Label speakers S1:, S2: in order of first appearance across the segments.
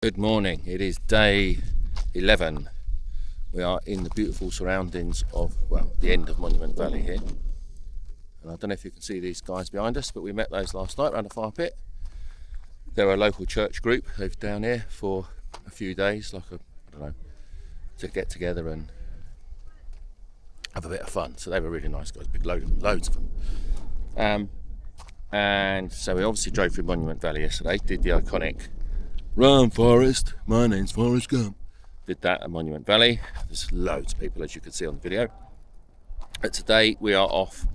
S1: Good morning. It is day 11. We are in the beautiful surroundings of, well, the end of Monument Valley here. And I don't know if you can see these guys behind us, but we met those last night around a fire pit. They're a local church group. They've down here for a few days, to get together and have a bit of fun. So they were really nice guys, loads of them. And so we obviously drove through Monument Valley yesterday, did the iconic "Run, Forrest, my name's Forrest Gump." Did that at Monument Valley. There's loads of people, as you can see on the video. But today we are off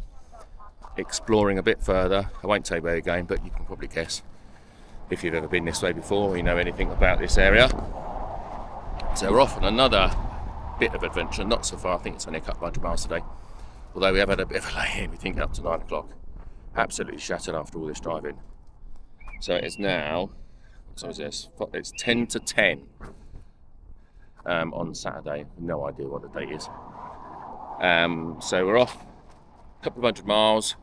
S1: exploring a bit further. I won't tell you where we're going, but you can probably guess if you've ever been this way before or you know anything about this area. So we're off on another bit of adventure, not so far. I think it's only a couple hundred miles today. Although we have had a bit of a lay in, we think up to 9 o'clock. Absolutely shattered after all this driving. So it's now, so is this? It's 10 to 10 on Saturday. No idea what the date is. So we're off a couple of hundred miles.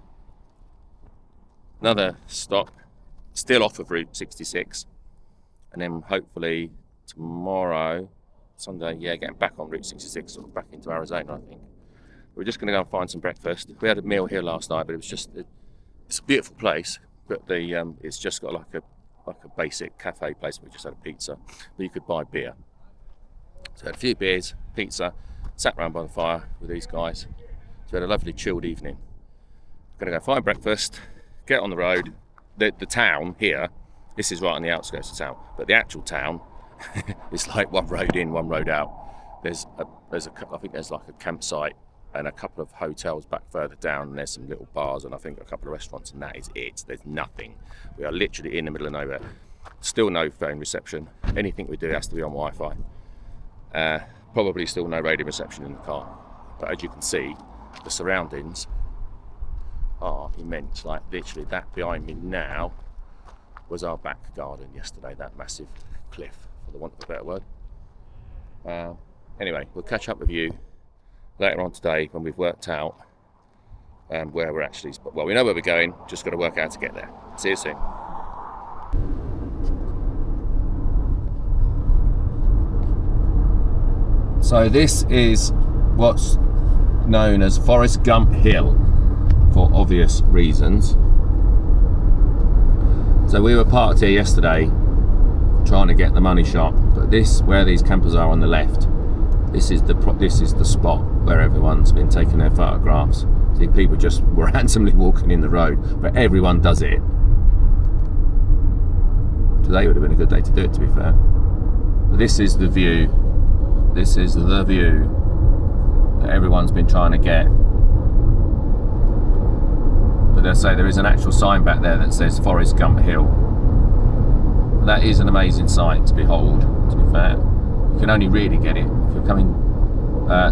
S1: Another stop, still off of Route 66. And then hopefully tomorrow, Sunday, getting back on Route 66, sort of back into Arizona, I think. We're just going to go and find some breakfast. We had a meal here last night, but it was just, it's a beautiful place, but it's just got like a basic cafe place. We just had a pizza, but you could buy beer. So I had a few beers, pizza, sat around by the fire with these guys. So we had a lovely chilled evening. Going to go find breakfast, get on the road. The town here, this is right on the outskirts of town, but the actual town is like one road in, one road out. There's I think there's like a campsite and a couple of hotels back further down, and there's some little bars and I think a couple of restaurants, and that is it. There's nothing. We are literally in the middle of nowhere. Still no phone reception. Anything we do has to be on Wi-Fi. Probably still no radio reception in the car. But as you can see, the surroundings are immense. Like literally that behind me now was our back garden yesterday, that massive cliff, for the want of a better word. Anyway, we'll catch up with you later on today when we've worked out where we're actually, well, we know where we're going, just got to work out to get there. See you soon. So this is what's known as Forrest Gump Hill, for obvious reasons. So we were parked here yesterday trying to get the money shot, but this, where these campers are on the left, this is the spot where everyone's been taking their photographs. See, people just randomly walking in the road, but everyone does it. Today would have been a good day to do it, to be fair. But this is the view. This is the view that everyone's been trying to get. But they'll say there is an actual sign back there that says Forrest Gump Hill. That is an amazing sight to behold, to be fair. You can only really get it if you're coming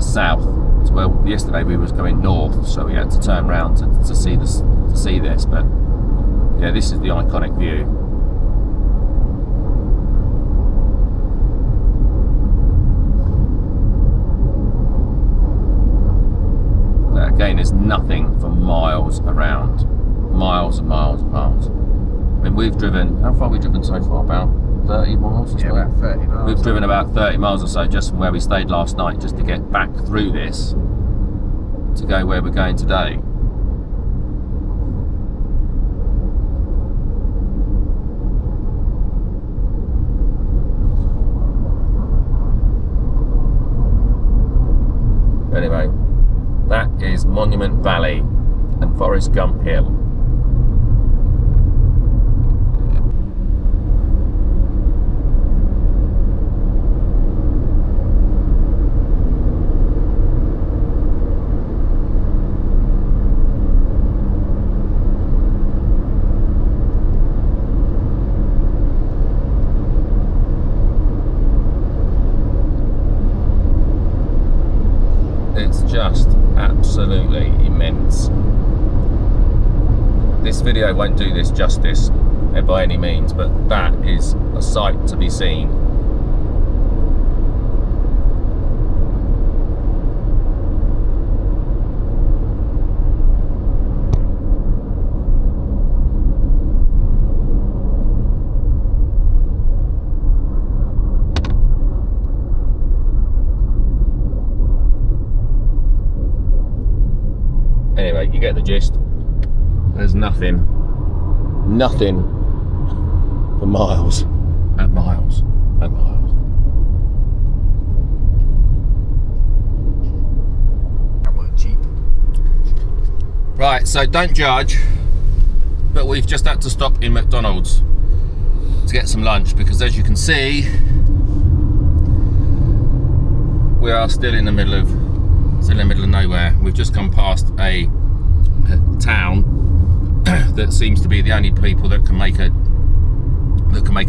S1: south. Well, yesterday we was going north, so we had to turn around to see this. But yeah, this is the iconic view. But again, there's nothing for miles around, miles and miles and miles. I mean, we've driven. How far have we driven so far? About 30 miles or so?
S2: Yeah, about 30 miles.
S1: We've driven about 30 miles or so just from where we stayed last night, just to get back through this to go where we're going today. Anyway, that is Monument Valley and Forrest Gump Hill. It's just absolutely immense. This video won't do this justice by any means, but that is a sight to be seen. get the gist. There's nothing for miles and miles and miles. That weren't cheap. Right, so don't judge, but we've just had to stop in McDonald's to get some lunch because, as you can see, we are still in the middle of nowhere. We've just come past a town that seems to be the only people that can make a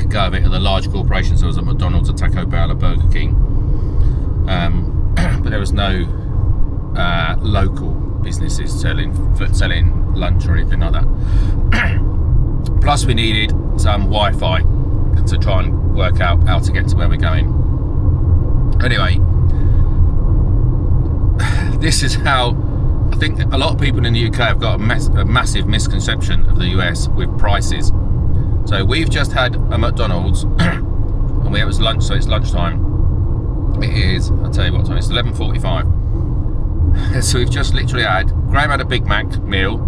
S1: go of it are the large corporations. There was a McDonald's, a Taco Bell, a Burger King, but there was no local businesses selling lunch or anything like that. Plus, we needed some Wi-Fi to try and work out how to get to where we're going. Anyway, this is how I think a lot of people in the UK have got a massive misconception of the US with prices. So we've just had a McDonald's and it was lunch, so it's lunchtime. It is, I'll tell you what time, it's 11:45. So we've just literally had, Graham had a Big Mac meal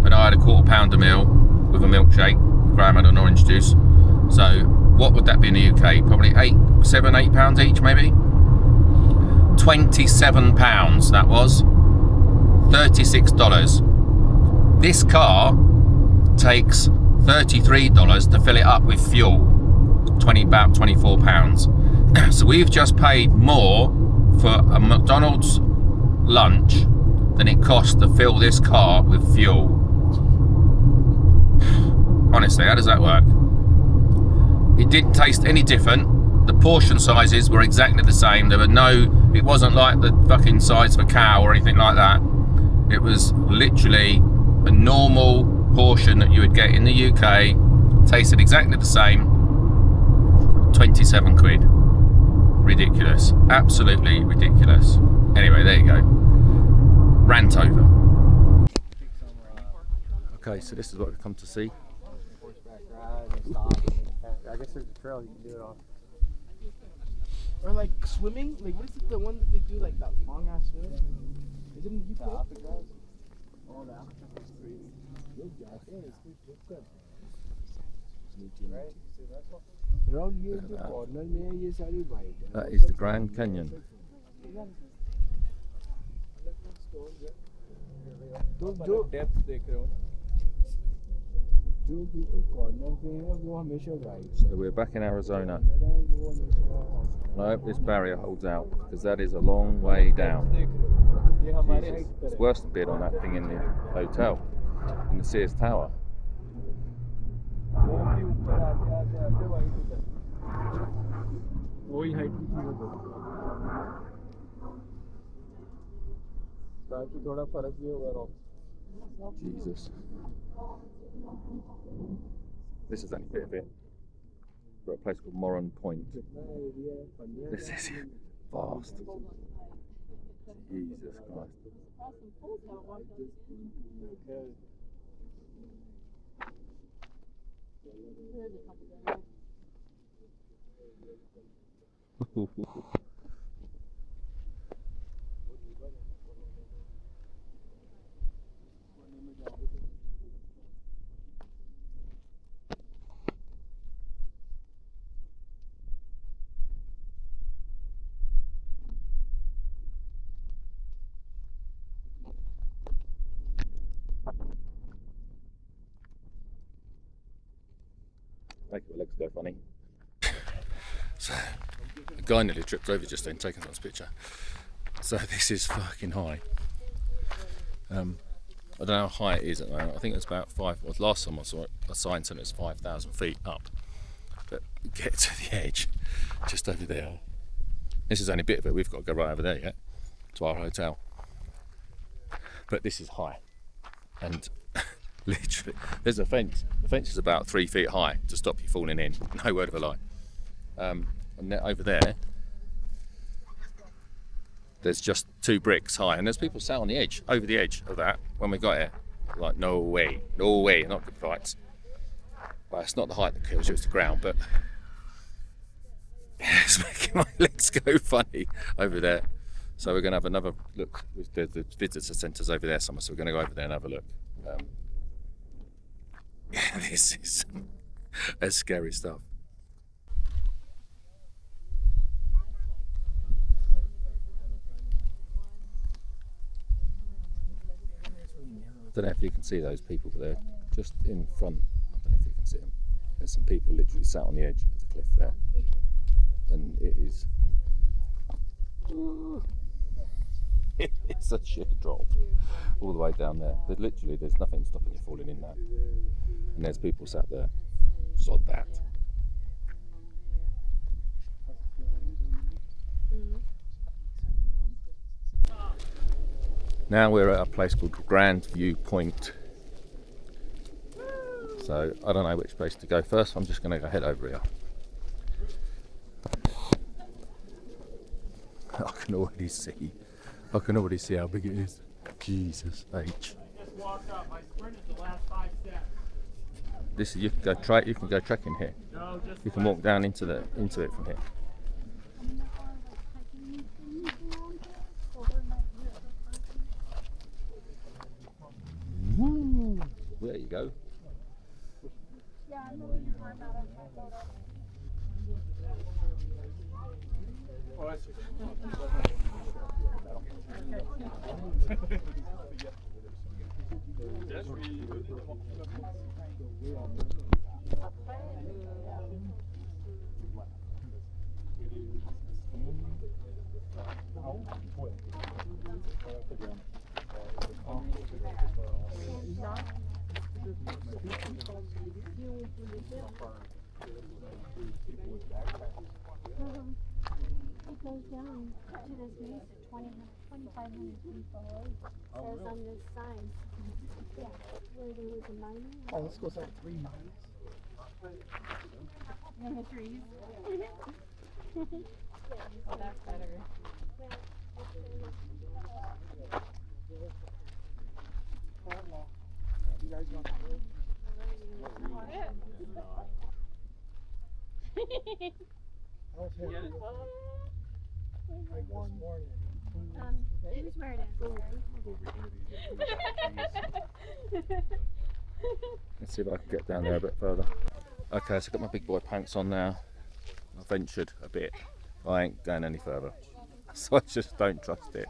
S1: and I had a £quarter pounder meal with a milkshake. Graham had an orange juice. So what would that be in the UK? Probably £8 each maybe? £27 that was. $36. This car takes $33 to fill it up with fuel. About £24. So we've just paid more for a McDonald's lunch than it costs to fill this car with fuel. Honestly, how does that work? It didn't taste any different. The portion sizes were exactly the same. It wasn't like the fucking size of a cow or anything like that. It was literally a normal portion that you would get in the UK. Tasted exactly the same. 27 quid. Ridiculous. Absolutely ridiculous. Anyway, there you go. Rant over. Okay, so this is what we've come to see.
S2: I guess there's a trail you can do it on. Or like swimming, like what is it, the one that they do like that long ass swim? Is it in the UK? Oh, the African is crazy. Around here in the corner, ये सारी white.
S1: That is the Grand Canyon.
S2: तो जो depth देख रहे हो, जो बिल्कुल corner पे है वो हमेशा white.
S1: So we're back in Arizona. I hope this barrier holds out because that is a long way down. Jesus. It's worse than being on that thing in the hotel, in the Sears Tower.
S2: वही height की चीज़ है, ताकि थोड़ा फर्क भी होगा rock.
S1: Jesus. This is only a bit of it. We're at a place called Moron Point. This is vast. Jesus Christ. Make your legs go funny. So, a guy nearly tripped over just then taking this picture. So this is fucking high. I don't know how high it is at the moment. I think it's about last time I saw it, a sign said it's 5,000 feet up. But get to the edge, just over there. This is only a bit of it. We've got to go right over there yet, to our hotel. But this is high. And literally, there's a fence. The fence is about 3 feet high to stop you falling in. No word of a lie. And then over there, there's just 2 bricks high, and there's people sat on the edge, over the edge of that when we got here. Like, no way, not good fights. Well, it's not the height that kills you, it's the ground, but it's making my legs go funny over there. So we're going to have another look. The visitor centre's over there somewhere, so we're going to go over there and have a look. Yeah, this is that's scary stuff. I don't know if you can see those people, but they're just in front. I don't know if you can see them. There's some people literally sat on the edge of the cliff there, and it is it's a sheer drop all the way down there. There's nothing stopping you falling in that, and there's people sat there. Sod that. Now we're at a place called Grand View Point. So I don't know which place to go first. I'm just going to go head over here. I can already see how big it is. Jesus H.
S3: Just walked up. I sprinted the last 5 steps.
S1: This is, you can go trekking here.
S3: No, just
S1: You can walk down into it from here. Woo. There you go.
S4: It goes down to this mesa, 2,500 feet below. Says on this sign. Yeah, where there was a miner.
S2: Oh, this goes like 3 miles.
S4: And the trees. Oh, that's better.
S2: You guys want to go? I was here like one morning.
S4: Here's where it is.
S1: Let's see if I can get down there a bit further. Okay, so I've got my big boy pants on now. I ventured a bit. I ain't going any further. So I just don't trust it.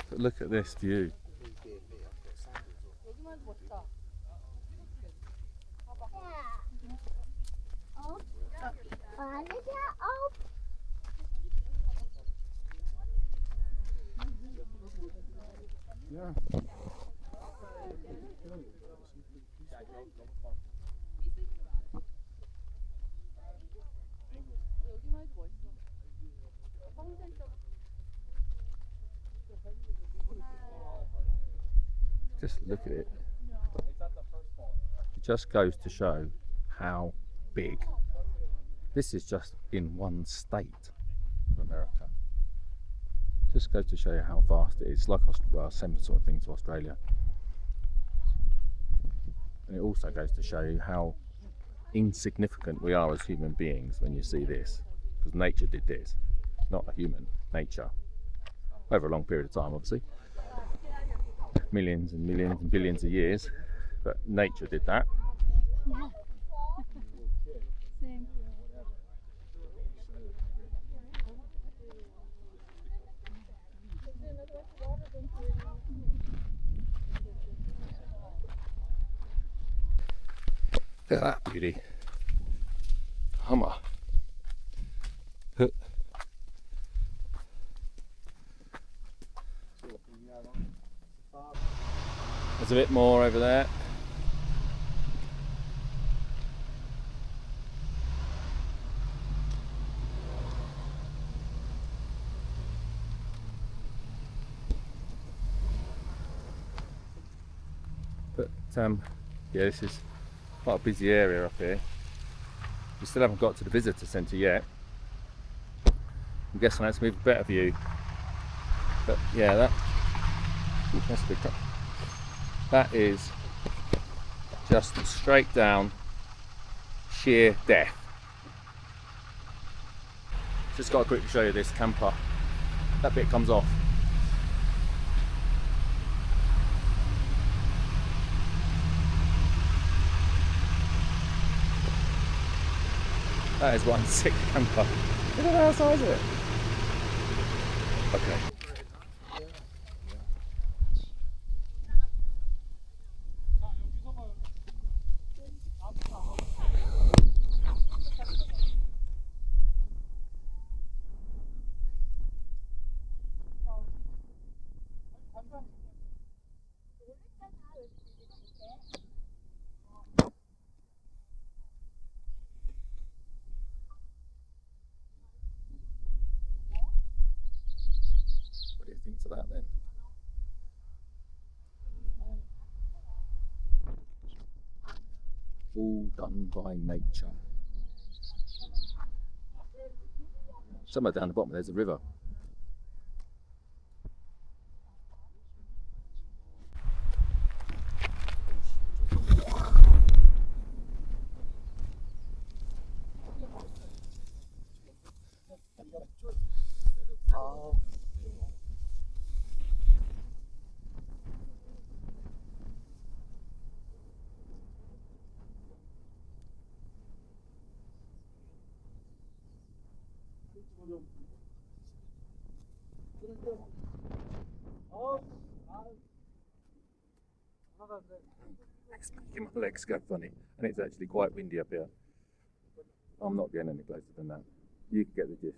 S1: But look at this view.
S2: Yeah.
S1: Just look at it. It just goes to show how big. This is just in one state of America. Just goes to show you how vast it is. It's like a similar sort of thing to Australia. And it also goes to show you how insignificant we are as human beings when you see this. Because nature did this, not a human, nature. Over a long period of time, obviously. Millions and millions and billions of years. But nature did that.
S4: Yeah. Same.
S1: Look at that beauty. Hummer. There's a bit more over there. But yeah, this is quite a busy area up here. We still haven't got to the visitor centre yet. I'm guessing that's a better view. But yeah, that's a big truck. That is just straight down sheer death. Just got to quickly show you this camper. that bit comes off. That is one sick camper. Look at how size of it. Okay. What do you think to that then? All done by nature. Somewhere down the bottom there's a river. It's making my legs go funny, and it's actually quite windy up here. I'm not getting any closer than that. You can get the gist.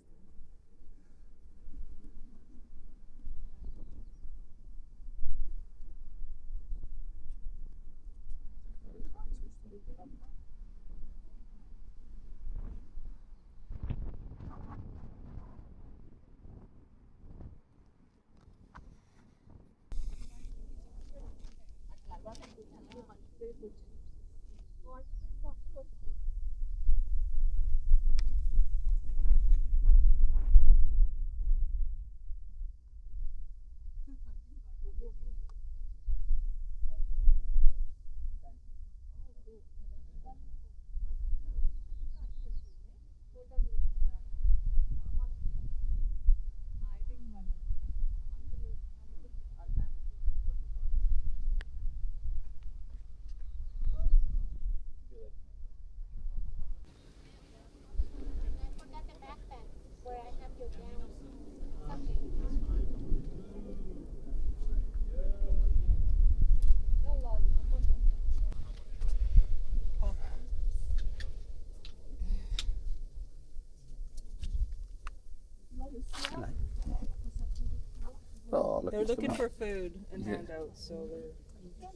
S1: Oh, look,
S5: They're
S1: it's
S5: looking
S1: come
S5: for
S1: up.
S5: food and
S1: Yeah.
S5: handouts, so they're.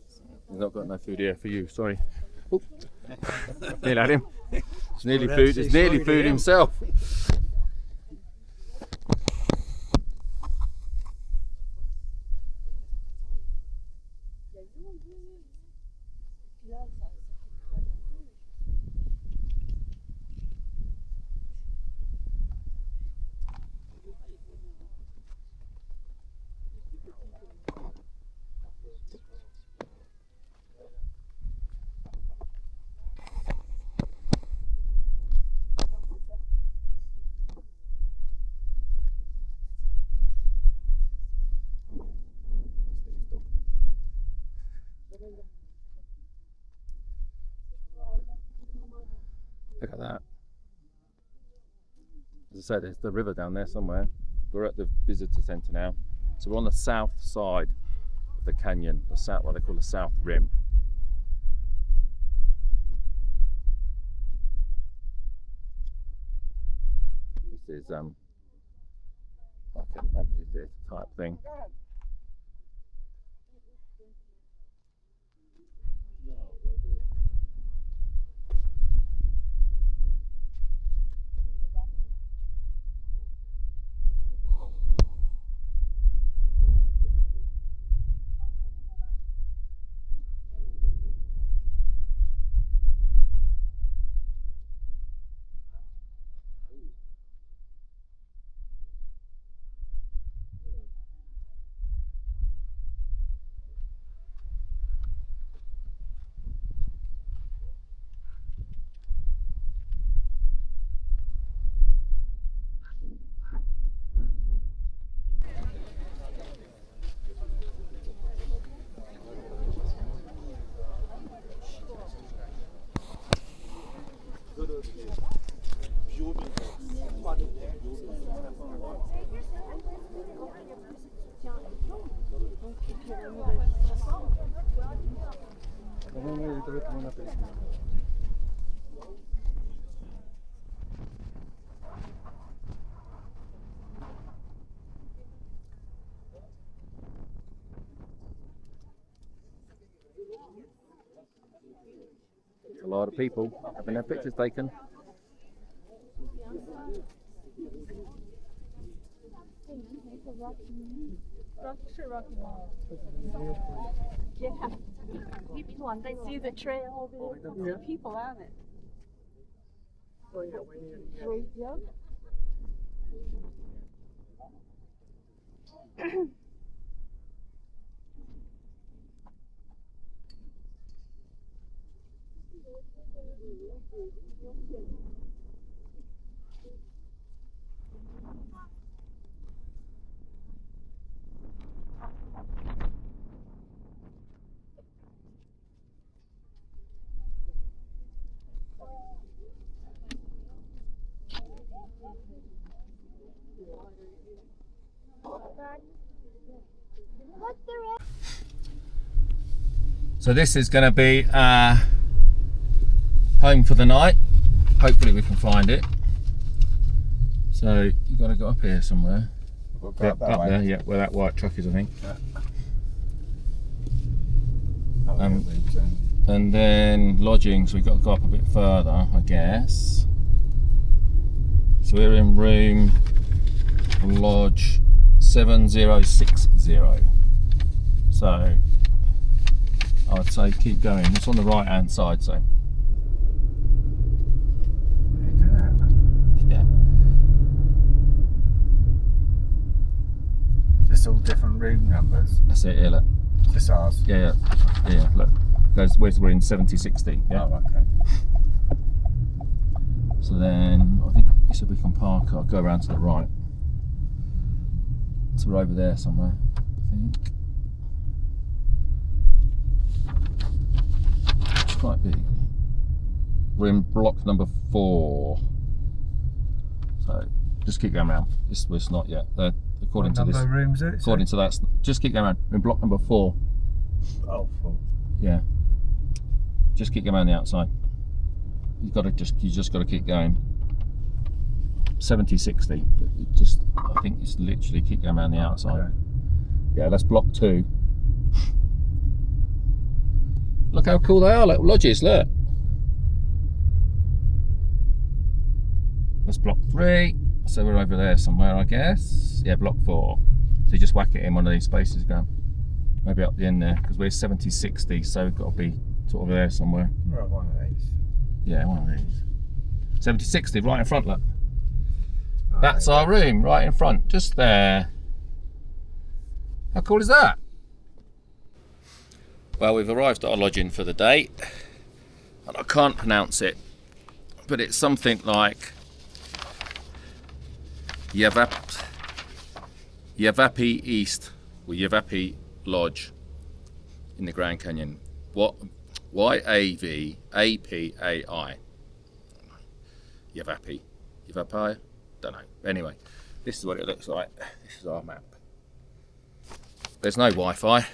S1: We've not got no food here for you, sorry. Oh. Nearly had him. It's nearly
S6: Well, that's
S1: food, it's
S6: say
S1: nearly
S6: sorry to
S1: food
S6: him.
S1: himself. Look at that. As I said, there's the river down there somewhere. We're at the visitor centre now. So we're on the south side of the canyon, the south, what they call the south rim. This is like an amphitheatre type thing. A lot of people having their pictures taken.
S4: Yeah. People on, they see the trail over there. There's people on it. Yep.
S1: So this is going to be home for the night. Hopefully we can find it. So you've got to go up here somewhere.
S5: We'll go
S1: Up there, yeah, where that white truck is, I think.
S5: Yeah.
S1: And then lodgings, we've got to go up a bit further, I guess. So we're in room lodge 7060. So I'd say keep going. It's on the right hand side, so yeah.
S5: Just all different room numbers.
S1: That's it, yeah, look.
S5: Just ours.
S1: Yeah, look. We're in 7060, yeah.
S5: Oh, okay.
S1: So then I think you said we can park. I'll go around to the right. So we're over there somewhere, I think. It's quite big. We're in block number 4. So just keep going around. It's not yet. According to
S5: What
S1: this,
S5: number rooms it?
S1: according to that, just keep going around. We're in block number 4.
S5: Oh, 4.
S1: Yeah. Just keep going around the outside. You just got to keep going. 7060. I think it's literally keep going around the outside.
S5: Okay.
S1: Yeah, that's block 2. Look how cool they are, little lodges, look. That's block 3. So we're over there somewhere, I guess. Yeah, block 4. So you just whack it in one of these spaces, Graham. Maybe up the end there, because we're 7060, so we've got to be sort of there somewhere.
S5: We're on one of these.
S1: Yeah, one of these. 7060, right in front, look.
S5: Oh,
S1: That's our room, right in front, just there. How cool is that? Well, we've arrived at our lodging for the day, and I can't pronounce it, but it's something like Yavapai East, or Yavapai Lodge in the Grand Canyon. What? Yavapai. Yavapai? Don't know. Anyway, this is what it looks like. This is our map. There's no Wi-Fi,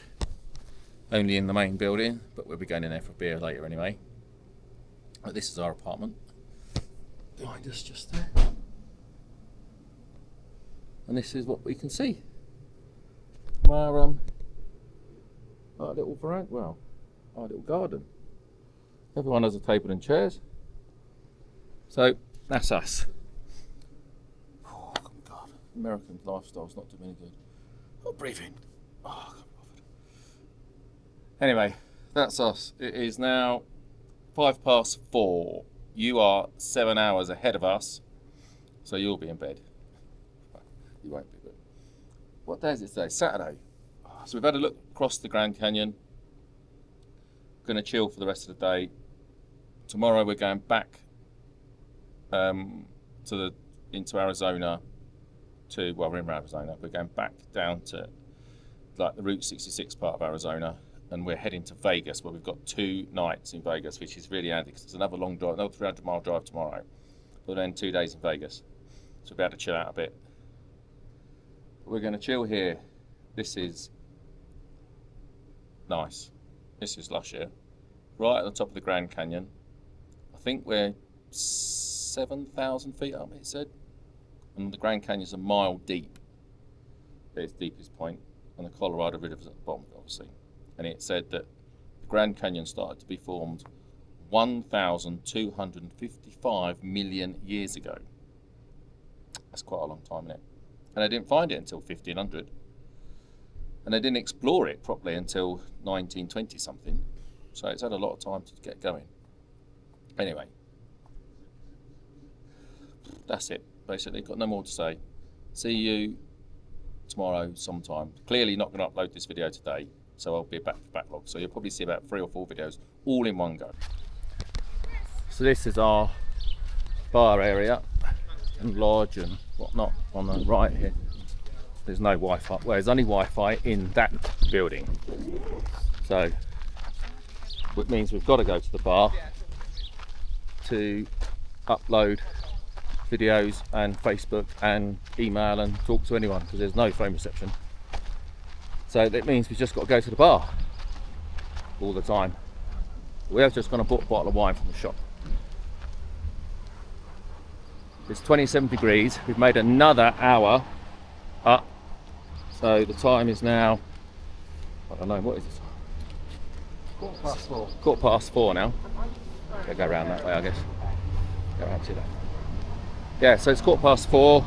S1: only in the main building, but we'll be going in there for a beer later anyway. But this is our apartment. Behind us just there. And this is what we can see. Our little veranda, well, our little garden. Everyone has a table and chairs. So that's us. Oh God, American lifestyle's not doing any good. Oh, breathe in. Oh, I can't be bothered. Anyway, that's us. It is now 4:05. You are 7 hours ahead of us, so you'll be in bed. You won't be, but what day is it today? Saturday. So we've had a look across the Grand Canyon. Going to chill for the rest of the day. Tomorrow we're going back into Arizona. We're in Arizona. We're going back down to like the Route 66 part of Arizona, and we're heading to Vegas, where we've got 2 nights in Vegas, which is really handy because it's another long drive, another 300-mile drive tomorrow, but then 2 days in Vegas, so we'll be able to chill out a bit. We're going to chill here. This is nice. This is lush here. right at the top of the Grand Canyon. I think we're 7,000 feet up, it said. And the Grand Canyon's a mile deep at its deepest point, and the Colorado River's at the bottom, obviously. And it said that the Grand Canyon started to be formed 1,255 million years ago. That's quite a long time, isn't it? And they didn't find it until 1500. And they didn't explore it properly until 1920 something. So it's had a lot of time to get going. Anyway, that's it. Basically, got no more to say. See you tomorrow sometime. Clearly not going to upload this video today, so I'll be back to backlog. So you'll probably see about 3 or 4 videos all in one go. So this is our bar area and lodge and whatnot on the right here. There's no Wi-Fi. Well, there's only Wi-Fi in that building. So, which means we've got to go to the bar to upload videos and Facebook and email and talk to anyone, because there's no phone reception. So that means we've just got to go to the bar all the time. We have just gone and bought a bottle of wine from the shop. It's 27 degrees. We've made another hour up. So the time is now, I don't know, what is it?
S5: 4:15.
S1: 4:15 now. I'll go around that way, I guess. Go around to that. Yeah, so it's 4:15.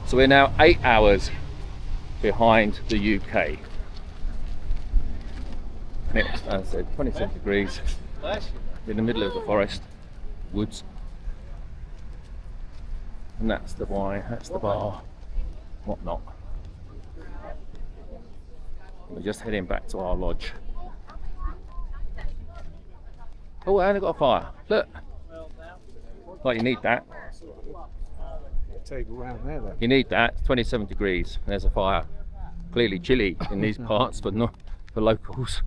S1: So we're now 8 hours behind the UK. And it's, as I said, 27 degrees in the middle of the forest, woods. And that's the wine, that's the bar, whatnot. We're just heading back to our lodge. Oh, and they've got a fire. Look. Like, you need that.
S5: Table round there then.
S1: You need that. It's 27 degrees. There's a fire. Clearly chilly in these parts, but not for locals.